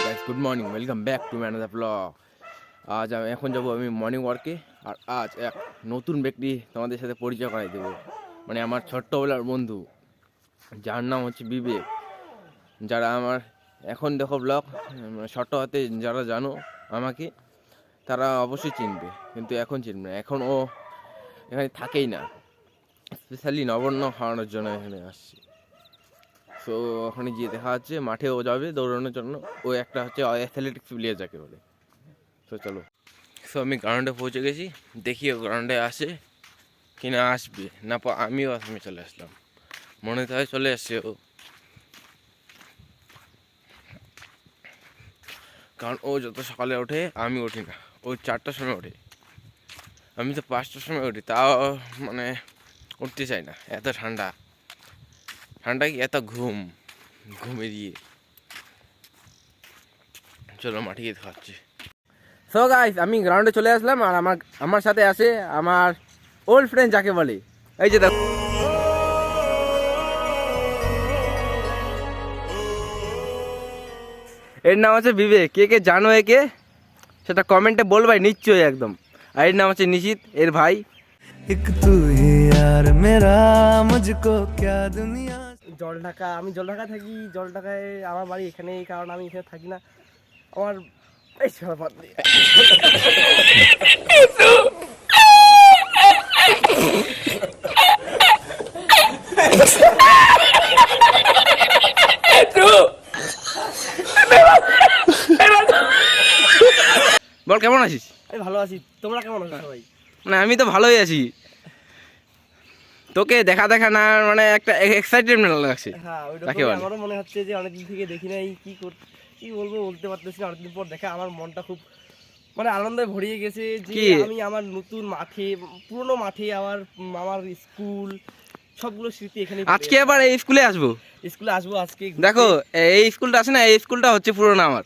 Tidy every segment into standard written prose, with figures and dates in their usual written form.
Guys good morning, welcome back to ম্যানাদার blog. আজ আমি এখন যাবো মর্নিং ওয়ার্কে। আর আজ এক নতুন ব্যক্তি তোমাদের সাথে পরিচয় করাই দেবো, মানে আমার ছোট্টবেলার বন্ধু, যার নাম হচ্ছে বিবেক। যারা আমার এখন দেখো ব্লগ ছোট্ট হাতে যারা জানো আমাকে, তারা অবশ্যই চিনবে, কিন্তু এখন চিনবে না। এখন ও এখানে থাকেই না, স্পেশালি নবান্ন খাওয়ানোর জন্য এখানে আসছে। সো ওখানে গিয়ে দেখা যাচ্ছে, মাঠে ও যাবে দৌড়ানোর জন্য। ও একটা হচ্ছে অ্যাথলেটিক্স প্লেয়ার যাকে বলে। তো চলো। সো আমি গ্রাউন্ডে পৌঁছে গেছি, দেখি ও গ্রাউন্ডে আসে কি না, আসবে না আমিও আসামে চলে আসলাম, মনে হয় চলে আসছে ও। কারণ ও যত সকালে ওঠে আমি উঠি না, ও 4টার সময় ওঠে, আমি তো 5টার সময় উঠি, তাও মানে উঠতে চাই না। এত ঠান্ডা, ঠান্ডা কি এত ঘুমে দিয়ে। চলো মাঠে গিয়ে খাচ্ছি। সো গাইস, আমি গ্রাউন্ডে চলে আসলাম, আর আমার সাথে আছে আমার ওল্ড ফ্রেন্ড যাকে বলে, এই যে দেখো। এর নাম হচ্ছে বিবেক। কে কে জানো একে সেটা কমেন্টে বলবাই নিশ্চয়ই একদম। আর এর নাম হচ্ছে নিশিত, এর ভাই। एक तू ही यार मेरा मुझको क्या दुनिया। জলঢাকা, আমি জলঢাকা থাকি। জলঢাকায় আমার বাড়ি এখানেই, কারণ আমি এখানে থাকি না। আমার এই বাদ দে। বল কেমন আছিস? আমি ভালো আছি, তোমরা কেমন আছো সবাই? মানে আমি তো ভালোই আছি, তোকে দেখা দেখা না মানে একটা এক্সাইটেডমেন্ট লাগছে। হ্যাঁ, তাকে ওইরকম বলে। আমারও মনে হচ্ছে যে অনেকদিন থেকে দেখি নাই। কি বলবো, বলতে পারতেছি না। অনেকদিন পর দেখা আমার মনটা খুব মানে আনন্দে ভরিয়ে গেছে যে কি? আমি আমার নতুন মাঠে, পুরনো মাঠে, আমার স্কুল, সবগুলো স্মৃতি এখানে। আজকে আবার এই স্কুলে আসবো, স্কুলে আসবো আজকে। দেখো এই স্কুলটা আছে না, এই স্কুলটা হচ্ছে পুরোনো আমার,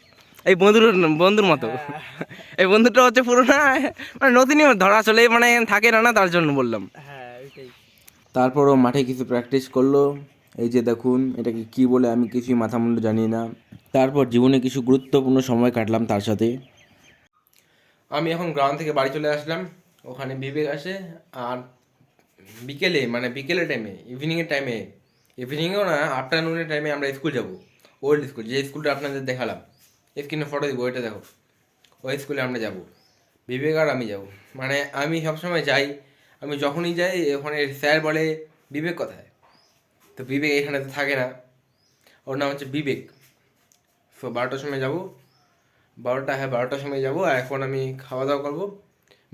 এই বন্ধুর মতো। হ্যাঁ। এই বন্ধুটা হচ্ছে পুরোনো, মানে নতুনই ধরা চলে, মানে থাকে না, তার জন্য বললাম। হ্যাঁ, ওইটাই। তারপরও মাঠে কিছু প্র্যাকটিস করলো, এই যে দেখুন এটাকে কি বলে আমি কিছুই মাথা মুন্ডু জানি না। তারপর জীবনে কিছু গুরুত্বপূর্ণ সময় কাটলাম তার সাথে। আমি এখন গ্রাউন্ড থেকে বাড়ি চলে আসলাম, ওখানে বিবেক আসে। আর বিকেলে, মানে বিকেলের টাইমে, ইভিনিংয়েও না, আফটারনুনের টাইমে আমরা স্কুল যাব। ওল্ড স্কুল, যে স্কুলটা আপনাদের দেখালাম, স্ক্রিনে ফটো দিব, ওইটা দেখো, ওই স্কুলে আমরা যাব। বিবেক আর আমি যাব, মানে আমি সবসময় যাই। আমি যখনই যাই ওখানে স্যার বলে বিবেক কোথায়, তো বিবেক এখানে তো থাকে না, ওর নাম হচ্ছে বিবেক। সো 12টার সময় যাব, 12টার সময় যাব। আর এখন আমি খাওয়া দাওয়া করবো,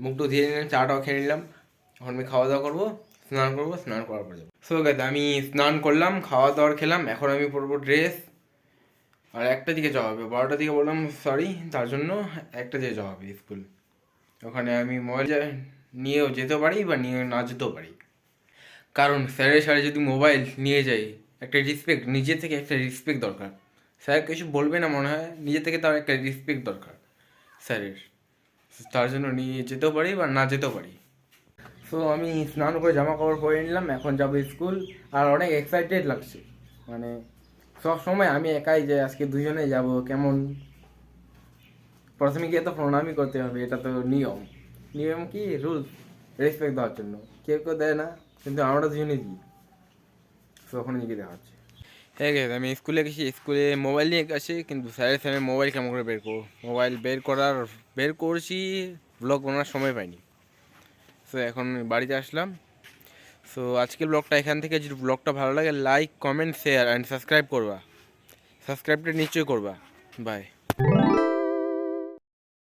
মুখটু ধুয়ে নিলাম, চাটাও খেয়ে নিলাম। এখন আমি খাওয়া দাওয়া করবো, স্নান করবো, স্নান করার পর যাবো। সো গাইস, আমি স্নান করলাম, খাওয়া দাওয়ার খেলাম, এখন আমি পরবো ড্রেস। আর একটা দিকে যাওয়া হবে, 12টার দিকে বললাম সরি, তার জন্য একটা দিকে যাওয়া হবে স্কুল। ওখানে আমি মোবাইল নিয়েও যেতে পারি বা নিয়ে না যেতেও পারি, কারণ স্যারের সাথে যদি মোবাইল নিয়ে যাই, একটা রেসপেক্ট, নিজে থেকে একটা রেসপেক্ট দরকার। স্যার কিছু বলবে না মনে হয়, নিজে থেকে তার একটা রেসপেক্ট দরকার স্যারের, তার জন্য নিয়ে যেতেও পারি বা না যেতেও পারি। সো আমি স্নান করে জামা কাপড় পরে নিলাম, এখন যাবো স্কুল। আর অনেক এক্সাইটেড লাগছে, মানে সব সময় আমি একাই যাই, আজকে দুজনে যাব। কেমন, প্রথমে গিয়ে তো প্রণামই করতে হবে, এটা তো নিয়ম কি রুলস, রেসপেক্ট দেওয়ার জন্য। কেউ দেয় না, কিন্তু আমরা দুজনে দিই। তো ওখানে গিয়ে দেখা হচ্ছে। হ্যাঁ গেছে, আমি স্কুলে গেছি, স্কুলে মোবাইল নিয়ে গেছি, কিন্তু স্যারের সামনে মোবাইল কেমন করে মোবাইল বের করছি, ব্লগ বানানোর সময় পাইনি। সো এখন বাড়িতে আসলাম। সো আজকের ব্লগটা এখান থেকে, যদি ব্লগটা ভালো লাগে লাইক কমেন্ট শেয়ার অ্যান্ড সাবস্ক্রাইবটা নিশ্চয়ই করবা। বাই।